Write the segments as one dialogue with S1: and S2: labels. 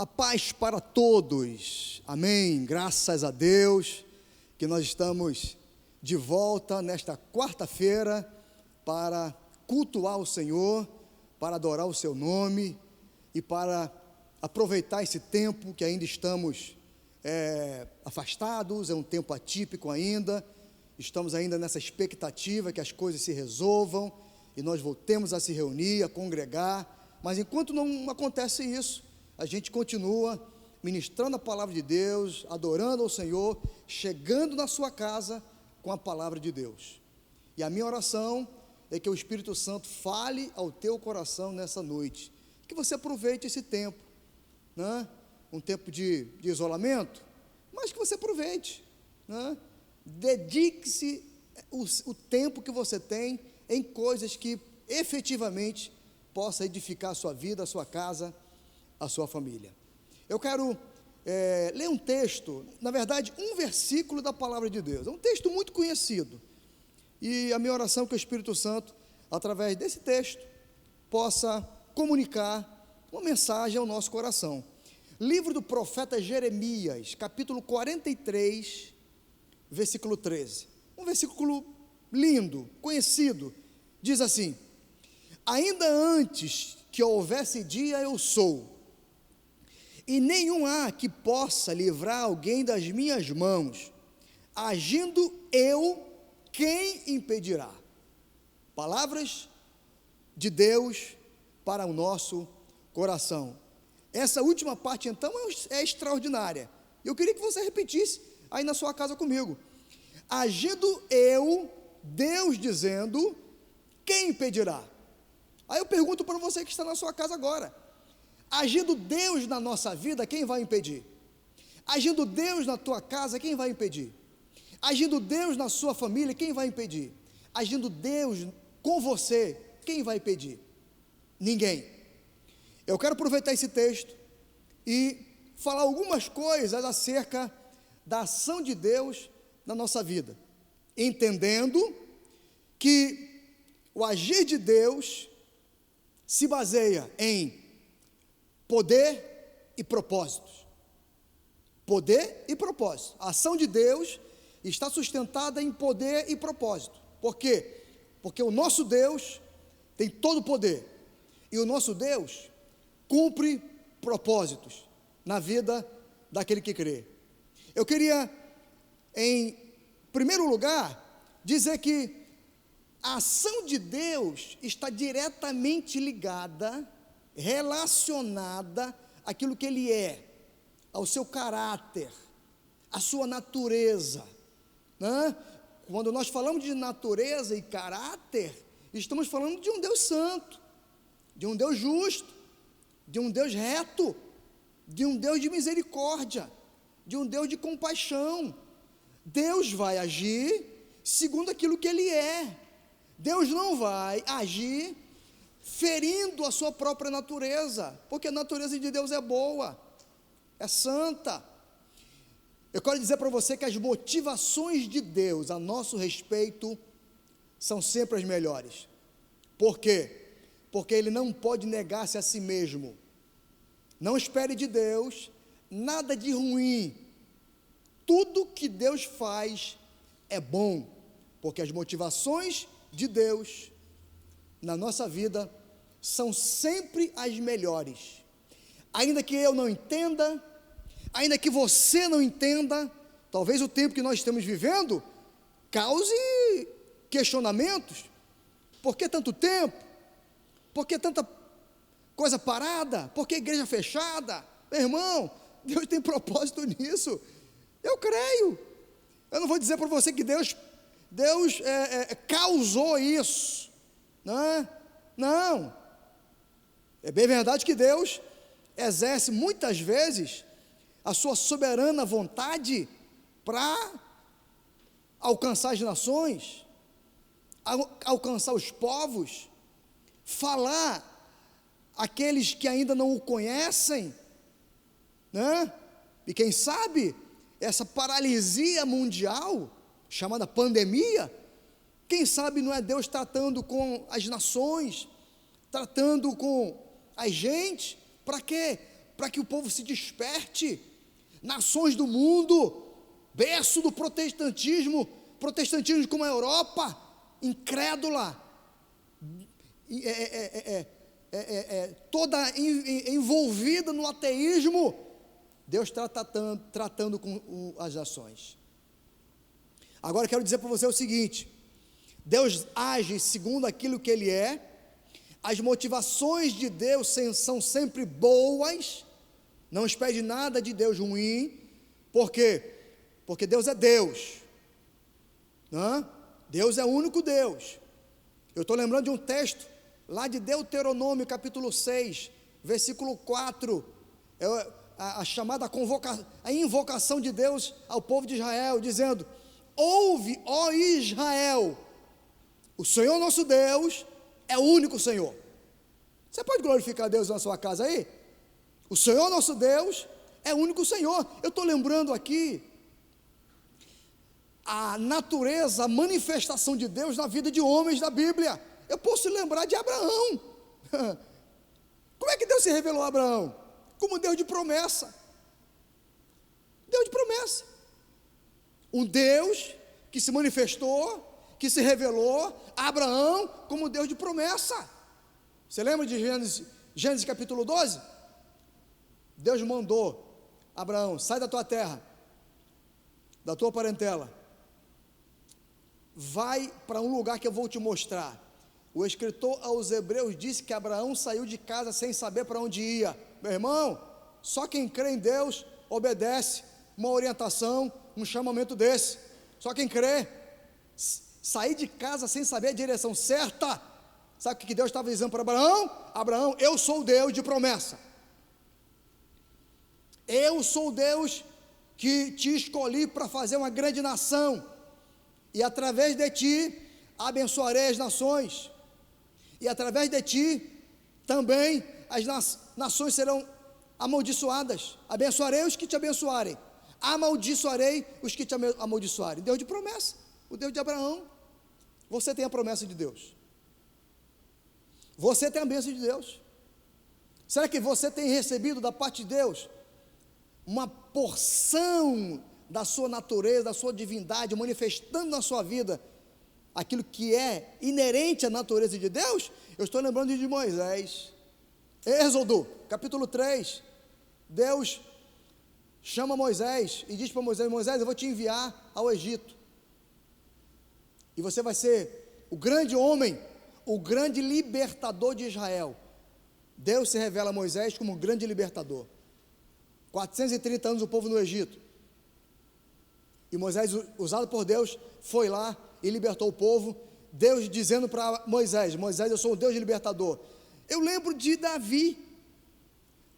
S1: A paz para todos, amém, graças a Deus, que nós estamos de volta nesta quarta-feira para cultuar o Senhor, para adorar o seu nome e para aproveitar esse tempo que ainda estamos afastados, é um tempo atípico ainda, estamos ainda nessa expectativa que as coisas se resolvam e nós voltemos a se reunir, a congregar, mas enquanto não acontece isso, a gente continua ministrando a palavra de Deus, adorando ao Senhor, chegando na sua casa com a palavra de Deus. E a minha oração é que o Espírito Santo fale ao teu coração nessa noite, que você aproveite esse tempo, né? Um tempo de isolamento, mas que você aproveite, né? Dedique-se o tempo que você tem em coisas que efetivamente possa edificar a sua vida, a sua casa, a sua família. Eu quero ler um texto, na verdade, um versículo da palavra de Deus. É um texto muito conhecido. E a minha oração é que o Espírito Santo, através desse texto, possa comunicar uma mensagem ao nosso coração. Livro do profeta Jeremias, capítulo 43, versículo 13. Um versículo lindo, conhecido. Diz assim: ainda antes que houvesse dia, eu sou, e nenhum há que possa livrar alguém das minhas mãos. Agindo eu, quem impedirá? Palavras de Deus para o nosso coração. Essa última parte, então, é extraordinária. Eu queria que você repetisse aí na sua casa comigo. Agindo eu, Deus dizendo, quem impedirá? Aí eu pergunto para você que está na sua casa agora. Agindo Deus na nossa vida, quem vai impedir? Agindo Deus na tua casa, quem vai impedir? Agindo Deus na sua família, quem vai impedir? Agindo Deus com você, quem vai impedir? Ninguém. Eu quero aproveitar esse texto e falar algumas coisas acerca da ação de Deus na nossa vida, entendendo que o agir de Deus se baseia em poder e propósitos. Poder e propósito. A ação de Deus está sustentada em poder e propósito. Por quê? Porque o nosso Deus tem todo o poder. E o nosso Deus cumpre propósitos na vida daquele que crê. Eu queria, em primeiro lugar, dizer que a ação de Deus está diretamente ligada, relacionada àquilo que Ele é, ao seu caráter, à sua natureza, né? Quando nós falamos de natureza e caráter, estamos falando de um Deus santo, de um Deus justo, de um Deus reto, de um Deus de misericórdia, de um Deus de compaixão. Deus vai agir segundo aquilo que Ele é. Deus não vai agir ferindo a sua própria natureza, porque a natureza de Deus é boa, é santa. Eu quero dizer para você que as motivações de Deus a nosso respeito são sempre as melhores. Por quê? Porque Ele não pode negar-se a si mesmo. Não espere de Deus nada de ruim. Tudo que Deus faz é bom, porque as motivações de Deus na nossa vida são sempre as melhores. Ainda que eu não entenda, ainda que você não entenda, talvez o tempo que nós estamos vivendo cause questionamentos. Por que tanto tempo? Por que tanta coisa parada? Por que igreja fechada? Meu irmão, Deus tem propósito nisso. Eu creio. Eu não vou dizer para você que Deus causou isso, né? Não, é bem verdade que Deus exerce muitas vezes a sua soberana vontade para alcançar as nações, alcançar os povos, falar aqueles que ainda não o conhecem, né? E quem sabe essa paralisia mundial chamada pandemia, quem sabe não é Deus tratando com as nações, tratando com a gente, para quê? para que o povo se desperte. Nações do mundo, berço do protestantismo como a Europa, incrédula, toda envolvida no ateísmo, Deus está tratando com as nações. Agora eu quero dizer para você o seguinte: Deus age segundo aquilo que Ele é, as motivações de Deus são sempre boas, não espere nada de Deus ruim. Por quê? Porque Deus é Deus, Deus é o único Deus. Eu estou lembrando de um texto lá de Deuteronômio capítulo 6, versículo 4, a chamada a invocação de Deus ao povo de Israel, dizendo: ouve, ó Israel, o Senhor nosso Deus é o único Senhor. Você pode glorificar Deus na sua casa aí? O Senhor nosso Deus é o único Senhor. Eu estou lembrando aqui a natureza, a manifestação de Deus na vida de homens da Bíblia. Eu posso lembrar de Abraão. Como é que Deus se revelou a Abraão? Como Deus de promessa. Deus de promessa. Um Deus que se manifestou, que se revelou a Abraão como Deus de promessa. Você lembra de Gênesis capítulo 12? Deus mandou: Abraão, sai da tua terra, da tua parentela, vai para um lugar que eu vou te mostrar. O escritor aos Hebreus disse que Abraão saiu de casa sem saber para onde ia. Meu irmão, só quem crê em Deus obedece uma orientação, um chamamento desse. Só quem crê. Sair de casa sem saber a direção certa. Sabe o que Deus estava dizendo para Abraão? Abraão, eu sou o Deus de promessa. Eu sou o Deus que te escolhi para fazer uma grande nação, e através de ti abençoarei as nações, e através de ti também as nações serão amaldiçoadas. Abençoarei os que te abençoarem, amaldiçoarei os que te amaldiçoarem. Deus de promessa, o Deus de Abraão. Você tem a promessa de Deus, você tem a bênção de Deus. Será que você tem recebido da parte de Deus uma porção da sua natureza, da sua divindade, manifestando na sua vida aquilo que é inerente à natureza de Deus? Eu estou lembrando de Moisés. Êxodo, capítulo 3, Deus chama Moisés e diz para Moisés: Moisés, eu vou te enviar ao Egito, e você vai ser o grande homem, o grande libertador de Israel. Deus se revela a Moisés como um grande libertador. 430 anos o povo no Egito, e Moisés, usado por Deus, foi lá e libertou o povo. Deus dizendo para Moisés: Moisés, eu sou o Deus libertador. Eu lembro de Davi,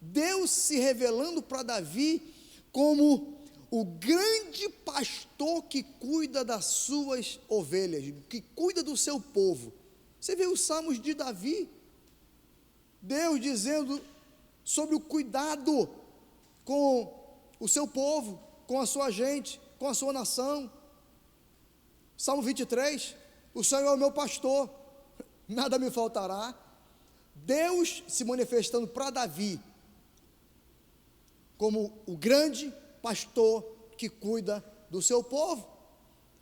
S1: Deus se revelando para Davi como o grande pastor que cuida das suas ovelhas, que cuida do seu povo. Você vê os salmos de Davi, Deus dizendo sobre o cuidado com o seu povo, com a sua gente, com a sua nação. Salmo 23, o Senhor é o meu pastor, nada me faltará. Deus se manifestando para Davi como o grande pastor que cuida do seu povo.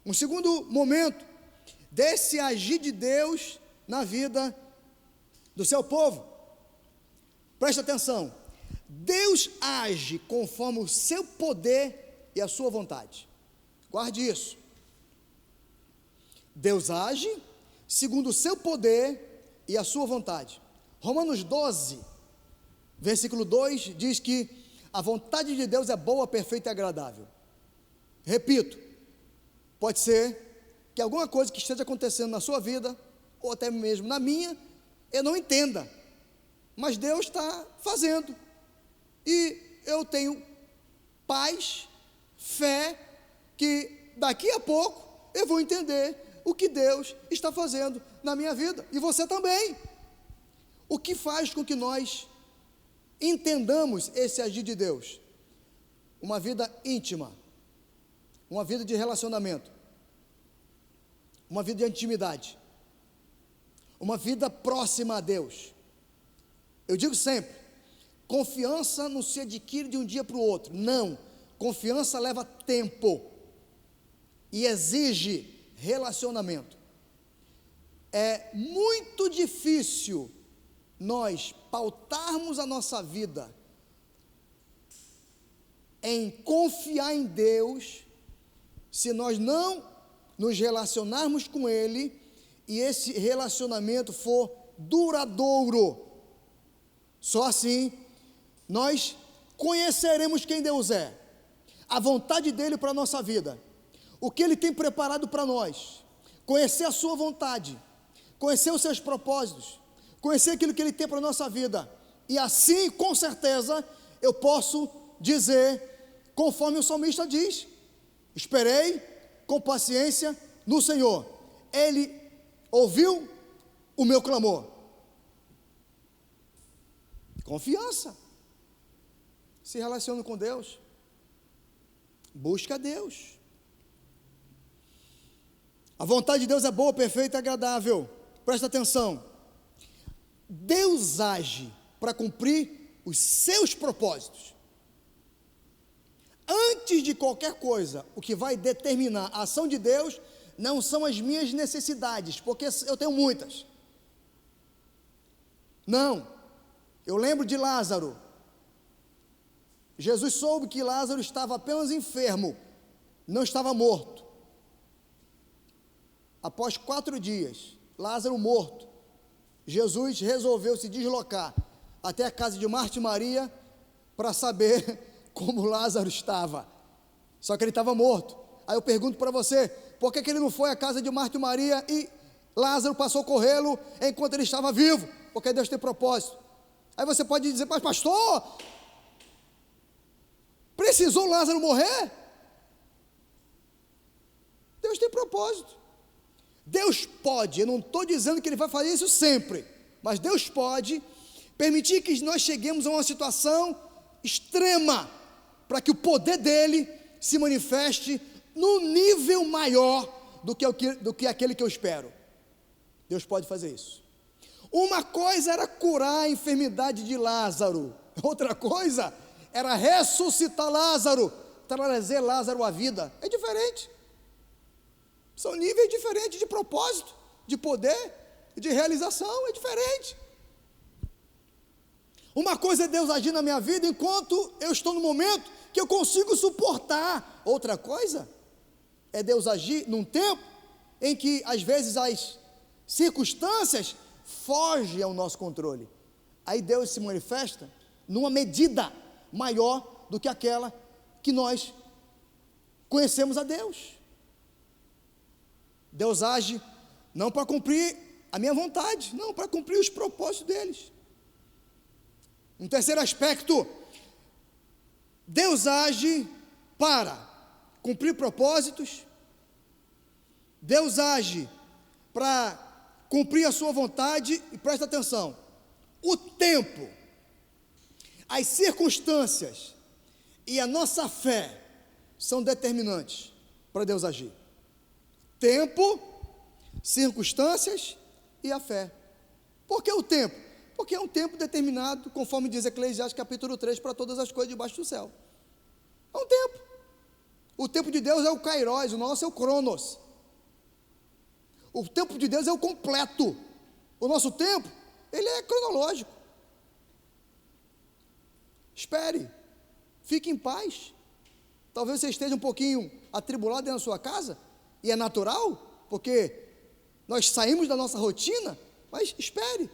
S1: Um segundo momento desse agir de Deus na vida do seu povo, preste atenção: Deus age conforme o seu poder e a sua vontade. Guarde isso. Deus age segundo o seu poder e a sua vontade. Romanos 12, versículo 2 diz que a vontade de Deus é boa, perfeita e agradável. Repito, pode ser que alguma coisa que esteja acontecendo na sua vida, ou até mesmo na minha, eu não entenda, mas Deus está fazendo, e eu tenho paz, fé, que daqui a pouco eu vou entender o que Deus está fazendo na minha vida, e você também. O que faz com que nós entendamos esse agir de Deus? Uma vida íntima, uma vida de relacionamento, uma vida de intimidade, uma vida próxima a Deus. Eu digo sempre, confiança não se adquire de um dia para o outro. Não, confiança leva tempo e exige relacionamento. É muito difícil nós pautarmos a nossa vida em confiar em Deus, se nós não nos relacionarmos com Ele, e esse relacionamento for duradouro. Só assim, nós conheceremos quem Deus é, a vontade dEle para a nossa vida, o que Ele tem preparado para nós, conhecer a sua vontade, conhecer os seus propósitos, conhecer aquilo que Ele tem para a nossa vida, e assim, com certeza, eu posso dizer, conforme o salmista diz: esperei com paciência no Senhor, Ele ouviu o meu clamor. Confiança. Se relaciona com Deus, busca Deus. A vontade de Deus é boa, perfeita e agradável. Presta atenção. Deus age para cumprir os seus propósitos. Antes de qualquer coisa, o que vai determinar a ação de Deus não são as minhas necessidades, porque eu tenho muitas. Não. Eu lembro de Lázaro. Jesus soube que Lázaro estava apenas enfermo, não estava morto. Após 4 dias, Lázaro morto, Jesus resolveu se deslocar até a casa de Marta e Maria para saber como Lázaro estava. Só que ele estava morto. Aí eu pergunto para você, por que ele não foi à casa de Marta e Maria e Lázaro passou a corrê-lo enquanto ele estava vivo? Porque Deus tem propósito. Aí você pode dizer: mas pastor, precisou Lázaro morrer? Deus tem propósito. Deus pode, eu não estou dizendo que Ele vai fazer isso sempre, mas Deus pode permitir que nós cheguemos a uma situação extrema, para que o poder dEle se manifeste num nível maior do que aquele que eu espero. Deus pode fazer isso. Uma coisa era curar a enfermidade de Lázaro, outra coisa era ressuscitar Lázaro, trazer Lázaro à vida. É diferente. São níveis diferentes de propósito, de poder, de realização, é diferente. Uma coisa é Deus agir na minha vida enquanto eu estou no momento que eu consigo suportar. Outra coisa é Deus agir num tempo em que às vezes as circunstâncias fogem ao nosso controle. Aí Deus se manifesta numa medida maior do que aquela que nós conhecemos a Deus. Deus age não para cumprir a minha vontade, não, para cumprir os propósitos deles. Um terceiro aspecto, Deus age para cumprir propósitos, Deus age para cumprir a sua vontade, e presta atenção, o tempo, as circunstâncias e a nossa fé são determinantes para Deus agir. Tempo, circunstâncias e a fé. Por que o tempo? Porque é um tempo determinado, conforme diz Eclesiastes capítulo 3, para todas as coisas debaixo do céu. É um tempo. O tempo de Deus é o Kairos, o nosso é o Cronos. O tempo de Deus é o completo. O nosso tempo, ele é cronológico. Espere, fique em paz. Talvez você esteja um pouquinho atribulado dentro da sua casa, e é natural, porque nós saímos da nossa rotina, mas espere,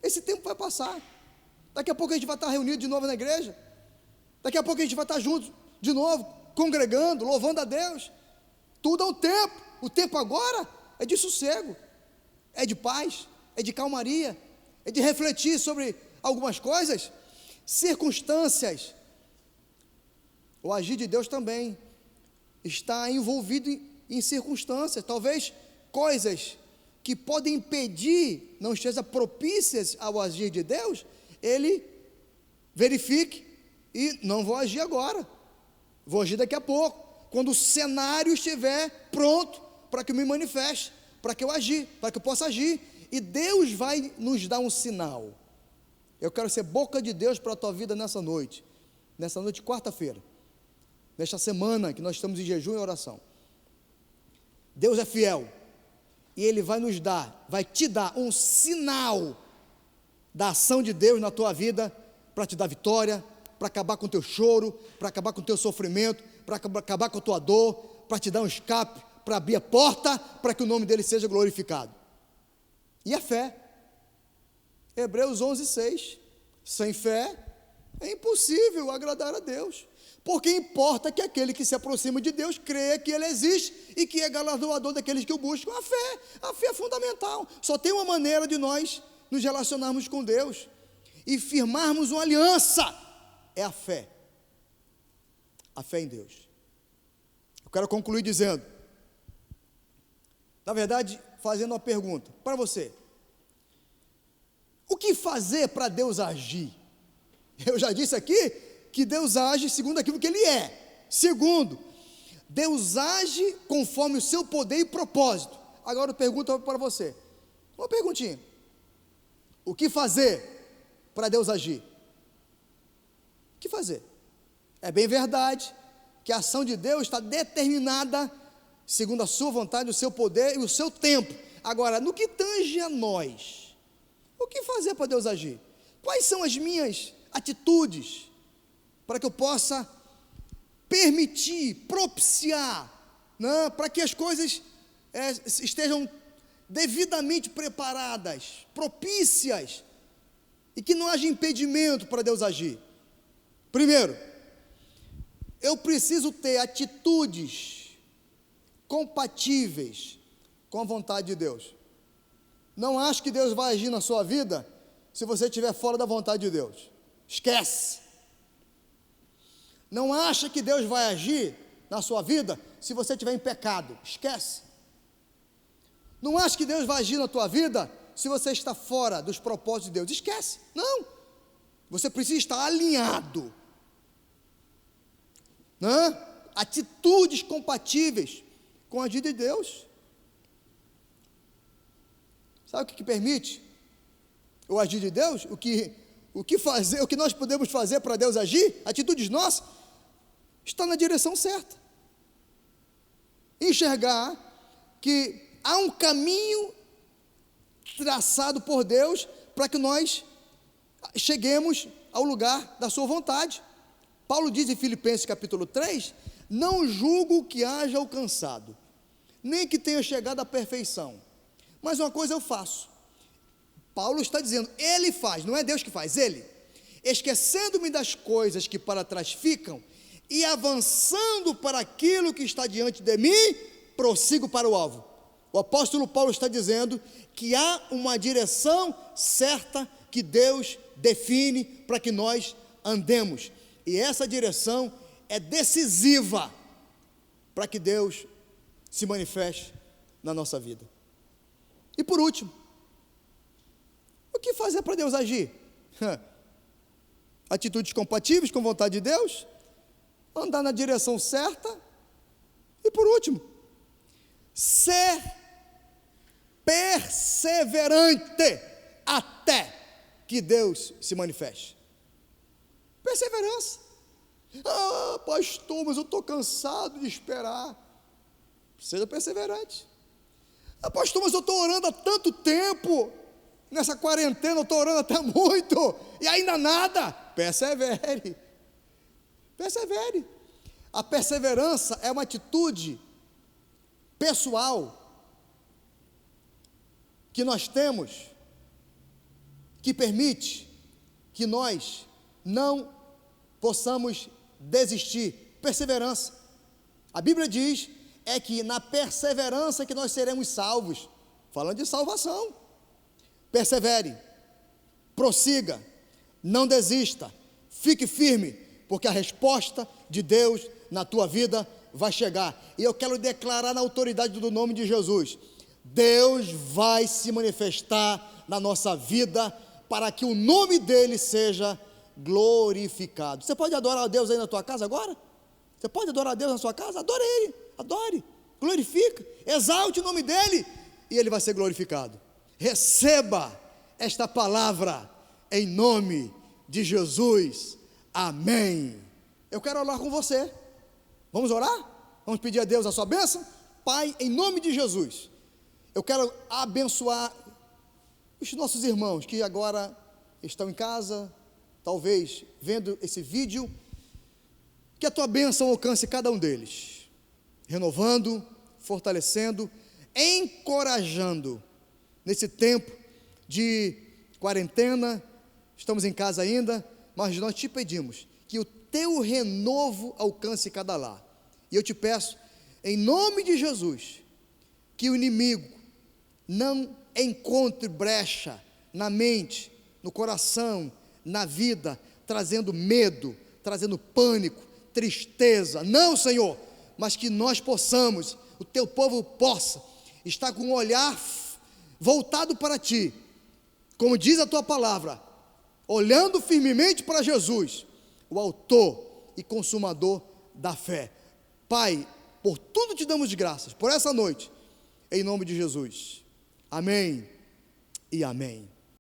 S1: esse tempo vai passar. Daqui a pouco a gente vai estar reunido de novo na igreja, daqui a pouco a gente vai estar juntos de novo, congregando, louvando a Deus. Tudo é um tempo. O tempo agora é de sossego, é de paz, é de calmaria, é de refletir sobre algumas coisas, circunstâncias. O agir de Deus também está envolvido em circunstâncias, talvez coisas que podem impedir, não estejam propícias ao agir de Deus, Ele verifique e não vou agir agora, vou agir daqui a pouco, quando o cenário estiver pronto para que eu me manifeste, para que eu agir, para que eu possa agir, e Deus vai nos dar um sinal. Eu quero ser boca de Deus para a tua vida nessa noite de quarta-feira, nesta semana que nós estamos em jejum e oração. Deus é fiel, e Ele vai te dar um sinal da ação de Deus na tua vida, para te dar vitória, para acabar com o teu choro, para acabar com o teu sofrimento, para acabar com a tua dor, para te dar um escape, para abrir a porta, para que o nome dele seja glorificado. E a fé, Hebreus 11:6, sem fé é impossível agradar a Deus, porque importa que aquele que se aproxima de Deus creia que Ele existe e que é galardoador daqueles que o buscam. A fé é fundamental. Só tem uma maneira de nós nos relacionarmos com Deus e firmarmos uma aliança, é a fé em Deus. Eu quero concluir dizendo, na verdade, fazendo uma pergunta para você: o que fazer para Deus agir? Eu já disse aqui que Deus age segundo aquilo que Ele é. Segundo, Deus age conforme o seu poder e propósito. Agora eu pergunto para você, uma perguntinha: o que fazer para Deus agir? O que fazer? É bem verdade que a ação de Deus está determinada segundo a sua vontade, o seu poder e o seu tempo. Agora, no que tange a nós, o que fazer para Deus agir? Quais são as minhas atitudes para que eu possa permitir, propiciar, né, para que as coisas estejam devidamente preparadas, propícias, e que não haja impedimento para Deus agir? Primeiro, eu preciso ter atitudes compatíveis com a vontade de Deus. Não ache que Deus vai agir na sua vida se você estiver fora da vontade de Deus. Esquece. Não acha que Deus vai agir na sua vida se você estiver em pecado. Esquece. Não acha que Deus vai agir na tua vida se você está fora dos propósitos de Deus. Esquece. Não. Você precisa estar alinhado. Né? Atitudes compatíveis com a agir de Deus. Sabe o que permite o agir de Deus? O que fazer, o que nós podemos fazer para Deus agir? Atitudes nossas, está na direção certa. Enxergar que há um caminho traçado por Deus para que nós cheguemos ao lugar da sua vontade. Paulo diz em Filipenses capítulo 3, não julgo que haja alcançado, nem que tenha chegado à perfeição, mas uma coisa eu faço. Paulo está dizendo, ele faz, não é Deus que faz, ele, esquecendo-me das coisas que para trás ficam, e avançando para aquilo que está diante de mim, prossigo para o alvo. O apóstolo Paulo está dizendo que há uma direção certa que Deus define para que nós andemos, e essa direção é decisiva para que Deus se manifeste na nossa vida. E por último, o que fazer para Deus agir? Atitudes compatíveis com a vontade de Deus, andar na direção certa, e por último, ser perseverante até que Deus se manifeste. Perseverança. Ah, pastor, mas eu estou cansado de esperar. Seja perseverante. Ah, pastor, mas eu estou orando há tanto tempo, nessa quarentena eu estou orando até muito, e ainda nada. Persevere. Persevere. A perseverança é uma atitude pessoal que nós temos, que permite que nós não possamos desistir. Perseverança. A Bíblia diz que na perseverança que nós seremos salvos. Falando de salvação. Persevere, prossiga, não desista, fique firme, porque a resposta de Deus na tua vida vai chegar. E eu quero declarar na autoridade do nome de Jesus, Deus vai se manifestar na nossa vida, para que o nome dele seja glorificado. Você pode adorar a Deus aí na tua casa agora? Você pode adorar a Deus na sua casa? Adore Ele, adore, glorifica, exalte o nome dEle, e Ele vai ser glorificado. Receba esta palavra em nome de Jesus, amém. Eu quero orar com você, vamos orar? Vamos pedir a Deus a sua bênção? Pai, em nome de Jesus, eu quero abençoar os nossos irmãos que agora estão em casa, talvez vendo esse vídeo, que a tua bênção alcance cada um deles, renovando, fortalecendo, encorajando, nesse tempo de quarentena, estamos em casa ainda, mas nós te pedimos que o teu renovo alcance cada lar, e eu te peço, em nome de Jesus, que o inimigo não encontre brecha na mente, no coração, na vida, trazendo medo, trazendo pânico, tristeza, não, Senhor, mas que nós possamos, o teu povo possa, estar com um olhar voltado para ti, como diz a tua palavra, olhando firmemente para Jesus, o autor e consumador da fé. Pai, por tudo te damos graças, por essa noite, em nome de Jesus, amém e amém.